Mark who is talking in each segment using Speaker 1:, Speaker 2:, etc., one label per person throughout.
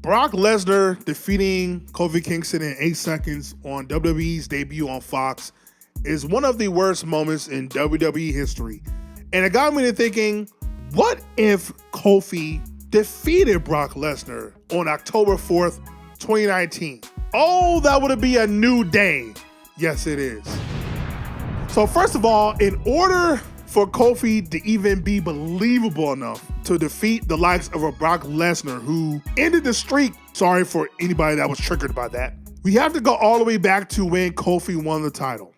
Speaker 1: Brock Lesnar defeating Kofi Kingston in 8 seconds on WWE's debut on Fox is one of the worst moments in WWE history. And it got me to thinking, what if Kofi defeated Brock Lesnar on October 4th, 2019? Oh, that would be a new day. Yes, it is. So first of all, in order for Kofi to even be believable enough to defeat the likes of a Brock Lesnar who ended the streak, sorry for anybody that was triggered by that, we have to go all the way back to when Kofi won the title.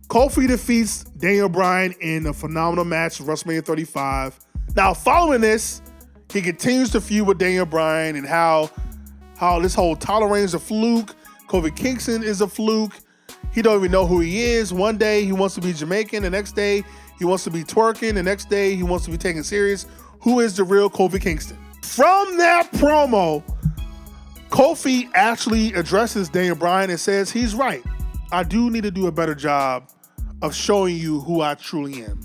Speaker 1: Kofi defeats Daniel Bryan in a phenomenal match at WrestleMania 35. Now, following this, he continues to feud with Daniel Bryan and how this whole title reign is a fluke. Kofi Kingston is a fluke. He don't even know who he is. One day he wants to be Jamaican. The next day he wants to be twerking. The next day he wants to be taken serious. Who is the real Kofi Kingston? From that promo, Kofi actually addresses Daniel Bryan and says he's right. I do need to do a better job of showing you who I truly am.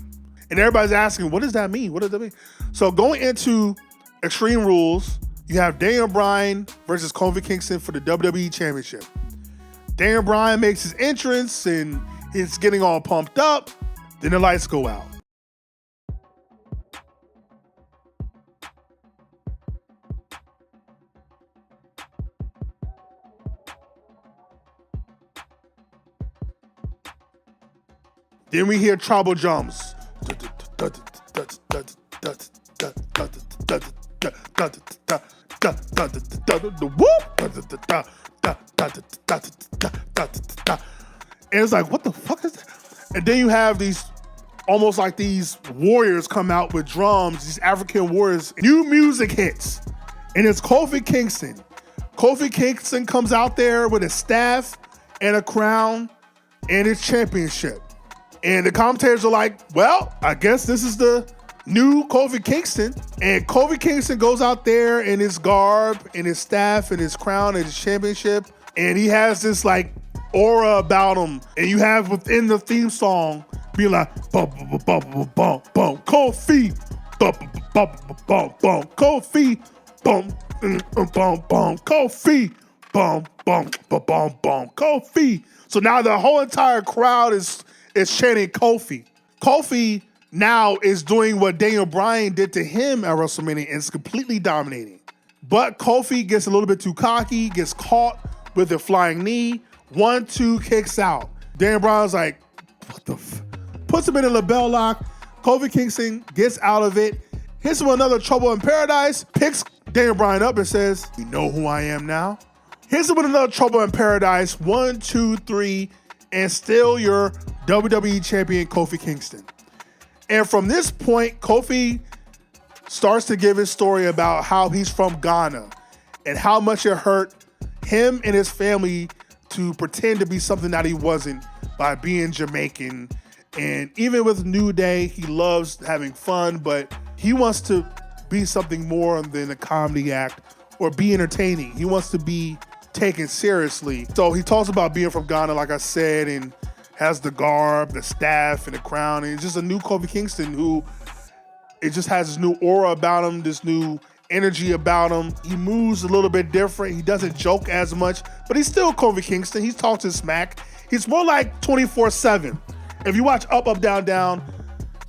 Speaker 1: And everybody's asking, what does that mean? What does that mean? So going into Extreme Rules, you have Daniel Bryan versus Kofi Kingston for the WWE Championship. Daniel Bryan makes his entrance and he's getting all pumped up. Then the lights go out. Then we hear tribal drums. And it's like, what the fuck is that? And then you have these, almost like these warriors come out with drums, these African warriors. New music hits, and it's Kofi Kingston. Kofi Kingston comes out there with a staff and a crown and his championship. And the commentators are like, well, I guess this is the new Kofi Kingston. And Kofi Kingston goes out there in his garb and his staff and his crown and his championship. And he has this like aura about him. And you have within the theme song be like, bum, bum, bum, bum, bum, bum, Kofi, bum, bum, bum, bum, bum, Kofi, bum, bum, bum, Kofi, bum, bum, bum, bum, bum, Kofi. So now the whole entire crowd is chanting Kofi. Kofi now is doing what Daniel Bryan did to him at WrestleMania and is completely dominating. But Kofi gets a little bit too cocky, gets caught with a flying knee. 1-2 kicks out. Daniel Bryan's like, what the puts him in a label lock. Kofi Kingston gets out of it, hits him with another Trouble in Paradise, picks Daniel Bryan up and says, you know who I am now? Hits him with another Trouble in Paradise. 1, 2, 3, and still your WWE champion, Kofi Kingston. And from this point, Kofi starts to give his story about how he's from Ghana and how much it hurt him and his family to pretend to be something that he wasn't by being Jamaican. And even with New Day, he loves having fun, but he wants to be something more than a comedy act or be entertaining. He wants to be taken seriously. So he talks about being from Ghana, like I said, and has the garb, the staff, and the crown. And it's just a new Kofi Kingston who, it just has this new aura about him, this new energy about him. He moves a little bit different. He doesn't joke as much, but he's still Kofi Kingston. He talks his smack. He's more like 24/7. If you watch Up, Up, Down, Down,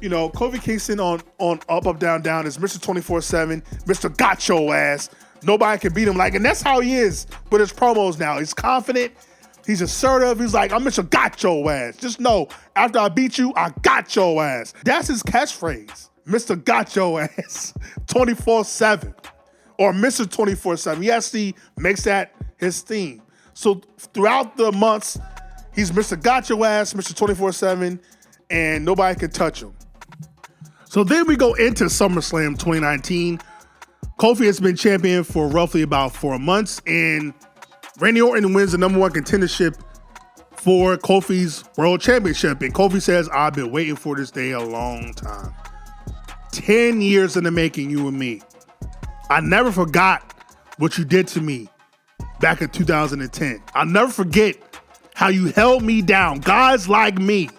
Speaker 1: you know, Kofi Kingston on Up, Up, Down, Down is Mr. 24/7, Mr. Got Your Ass. Nobody can beat him. Like, and that's how he is with his promos now. He's confident. He's assertive. He's like, I'm Mr. Got Your Ass. Just know, after I beat you, I got your ass. That's his catchphrase. Mr. Got Your Ass 24/7 or Mr. 24/7. He actually makes that his theme. So throughout the months, he's Mr. Got Your Ass, Mr. 24/7, and nobody can touch him. So then we go into SummerSlam 2019. Kofi has been champion for roughly about 4 months, and Randy Orton wins the #1 contendership for Kofi's World Championship. And Kofi says, I've been waiting for this day a long time. 10 years in the making, you and me. I never forgot what you did to me back in 2010. I'll never forget how you held me down. Guys like me,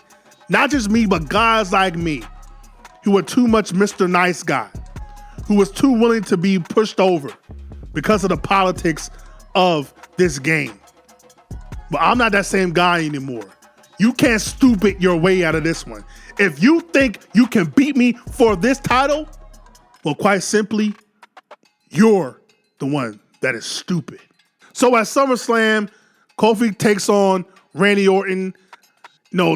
Speaker 1: not just me, but guys like me, who were too much Mr. Nice Guy, who was too willing to be pushed over, because of the politics of this game. But I'm not that same guy anymore. You can't stupid your way out of this one. If you think you can beat me for this title, well, quite simply, you're the one that is stupid. So at SummerSlam, Kofi takes on Randy Orton,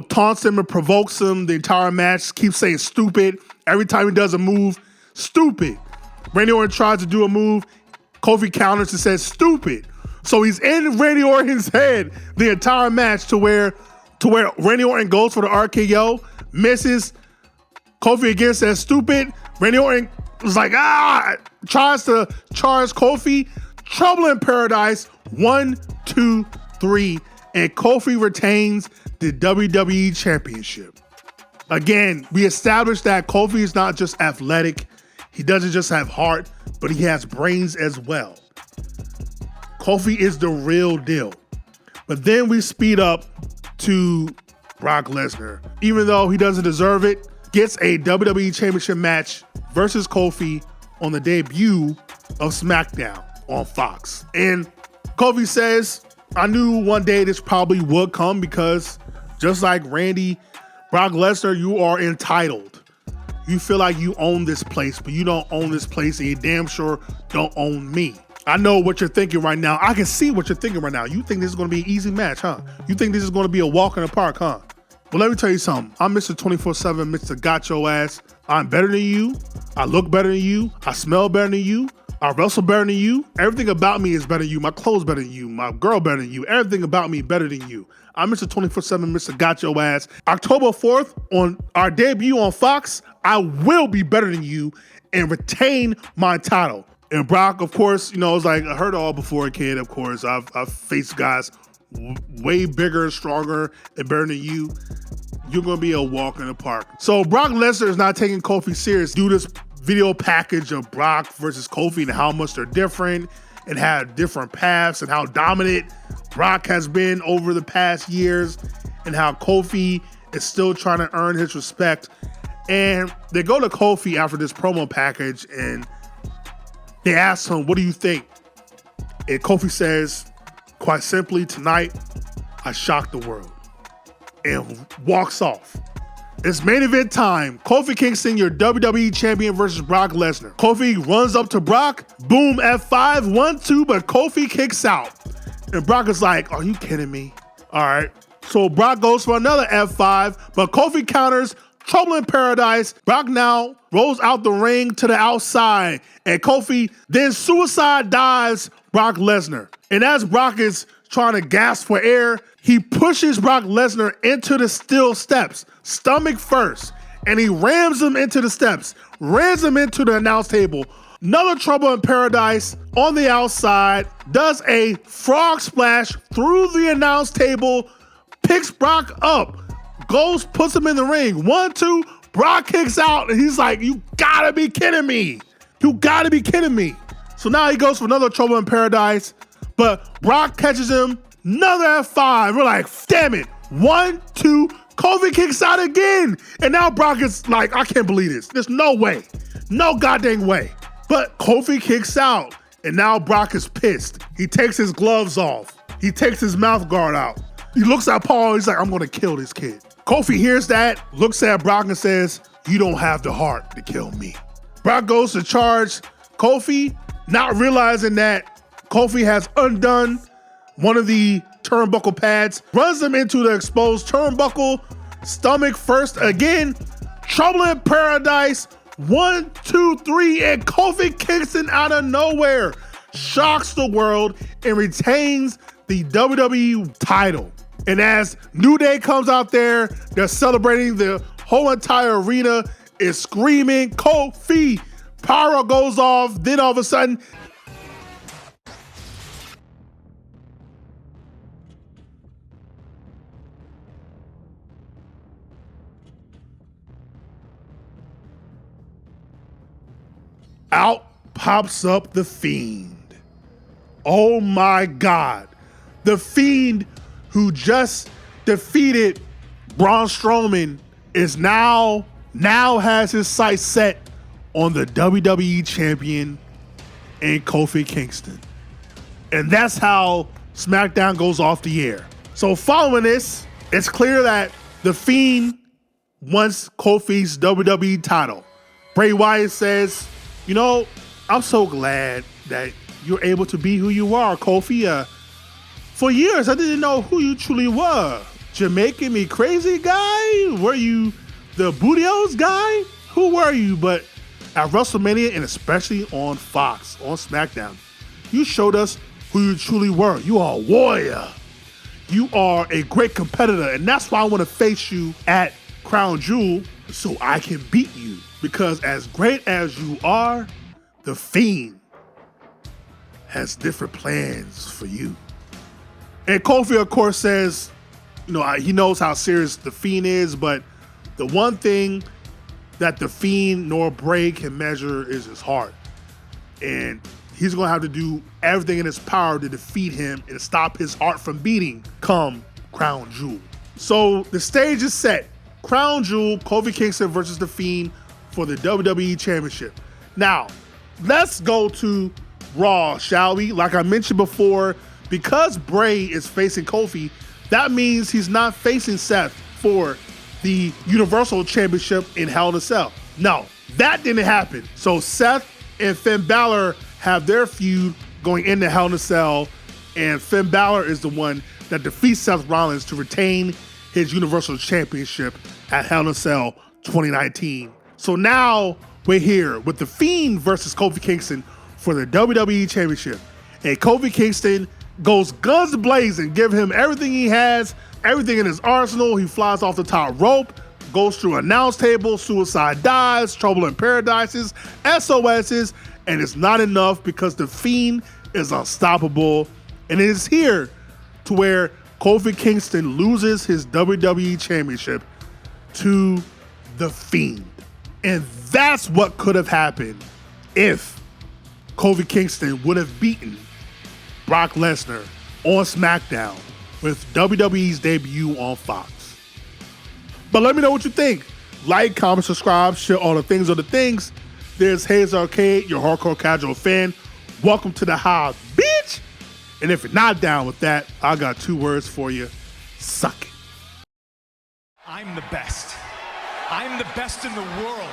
Speaker 1: taunts him and provokes him the entire match, keeps saying stupid. Every time he does a move, stupid. Randy Orton tries to do a move, Kofi counters and says stupid. So he's in Randy Orton's head the entire match to where Randy Orton goes for the RKO, misses. Kofi again says stupid. Randy Orton was like, tries to charge Kofi. Trouble in Paradise, 1, 2, 3, and Kofi retains the WWE Championship. Again, we established that Kofi is not just athletic. He doesn't just have heart, but he has brains as well. Kofi is the real deal. But then we speed up to Brock Lesnar. Even though he doesn't deserve it, gets a WWE Championship match versus Kofi on the debut of Smackdown on Fox. And Kofi says, I knew one day this probably would come because just like Randy, Brock Lesnar, you are entitled. You feel like you own this place, but you don't own this place and you damn sure don't own me. I know what you're thinking right now. I can see what you're thinking right now. You think this is going to be an easy match, huh? You think this is going to be a walk in the park, huh? Well, let me tell you something. I'm Mr. 24/7, Mr. Got Your Ass. I'm better than you. I look better than you. I smell better than you. I wrestle better than you. Everything about me is better than you. My clothes better than you. My girl better than you. Everything about me better than you. I'm Mr. 24/7, Mr. Got Your Ass. October 4th, on our debut on Fox, I will be better than you and retain my title. And Brock, of course, it's like I heard it all before, kid. Of course, I've faced guys way bigger, stronger, and better than you. You're going to be a walk in the park. So Brock Lesnar is not taking Kofi serious. Do this video package of Brock versus Kofi and how much they're different and have different paths and how dominant Brock has been over the past years and how Kofi is still trying to earn his respect. And they go to Kofi after this promo package and they ask him, what do you think? And Kofi says, quite simply, tonight, I shocked the world. And walks off. It's main event time. Kofi Kingston, your WWE champion versus Brock Lesnar. Kofi runs up to Brock. Boom, F5, 1, 2, but Kofi kicks out. And Brock is like, are you kidding me? All right. So Brock goes for another F5, but Kofi counters. Trouble in Paradise. Brock now rolls out the ring to the outside, and Kofi then suicide dives Brock Lesnar. And as Brock is trying to gasp for air, he pushes Brock Lesnar into the steel steps, stomach first, and he rams him into the steps, rams him into the announce table. Another Trouble in Paradise on the outside, does a frog splash through the announce table, picks Brock up, goes, puts him in the ring. 1, 2, Brock kicks out, and he's like, you gotta be kidding me. You gotta be kidding me. So now he goes for another Trouble in Paradise, but Brock catches him, another F5. We're like, damn it. 1, 2, Kofi kicks out again. And now Brock is like, I can't believe this. There's no way. No goddamn way. But Kofi kicks out, and now Brock is pissed. He takes his gloves off. He takes his mouth guard out. He looks at Paul, he's like, I'm gonna kill this kid. Kofi hears that, looks at Brock and says, you don't have the heart to kill me. Brock goes to charge Kofi, not realizing that Kofi has undone one of the turnbuckle pads, runs him into the exposed turnbuckle, stomach first again, Trouble in Paradise, 1, 2, 3, and Kofi Kingston out of nowhere shocks the world and retains the WWE title. And as New Day comes out there, they're celebrating. The whole entire arena is screaming, Kofi! Pyro goes off, then all of a sudden, out pops up the Fiend. Oh my God. The Fiend, who just defeated Braun Strowman, is now has his sights set on the WWE champion, and Kofi Kingston. And that's how SmackDown goes off the air. So following this, it's clear that The Fiend wants Kofi's WWE title. Bray Wyatt says, you know, I'm so glad that you're able to be who you are, Kofi. For years, I didn't know who you truly were. Jamaican me crazy guy? Were you the Bootios guy? Who were you? But at WrestleMania, and especially on Fox, on SmackDown, you showed us who you truly were. You are a warrior. You are a great competitor, and that's why I want to face you at Crown Jewel so I can beat you. Because as great as you are, The Fiend has different plans for you. And Kofi, of course, says, you know, he knows how serious The Fiend is, but the one thing that The Fiend nor Bray can measure is his heart. And he's going to have to do everything in his power to defeat him and stop his heart from beating come Crown Jewel. So the stage is set. Crown Jewel, Kofi Kingston versus The Fiend for the WWE Championship. Now, let's go to Raw, shall we? Like I mentioned before, because Bray is facing Kofi, that means he's not facing Seth for the Universal Championship in Hell in a Cell. No, that didn't happen. So Seth and Finn Balor have their feud going into Hell in a Cell, and Finn Balor is the one that defeats Seth Rollins to retain his Universal Championship at Hell in a Cell 2019. So now we're here with The Fiend versus Kofi Kingston for the WWE Championship. And Kofi Kingston goes guns blazing, give him everything he has, everything in his arsenal. He flies off the top rope, goes through announce tables, suicide dives, trouble in paradises, SOSs, and it's not enough because The Fiend is unstoppable. And it is here to where Kofi Kingston loses his WWE Championship to The Fiend. And that's what could have happened if Kofi Kingston would have beaten Brock Lesnar on SmackDown with WWE's debut on Fox. But let me know what you think. Like, comment, subscribe, share all the things on the things. There's Hayes Arcade, your hardcore casual fan. Welcome to the hive, bitch. And if you're not down with that, I got 2 words for you. Suck it.
Speaker 2: I'm the best. I'm the best in the world.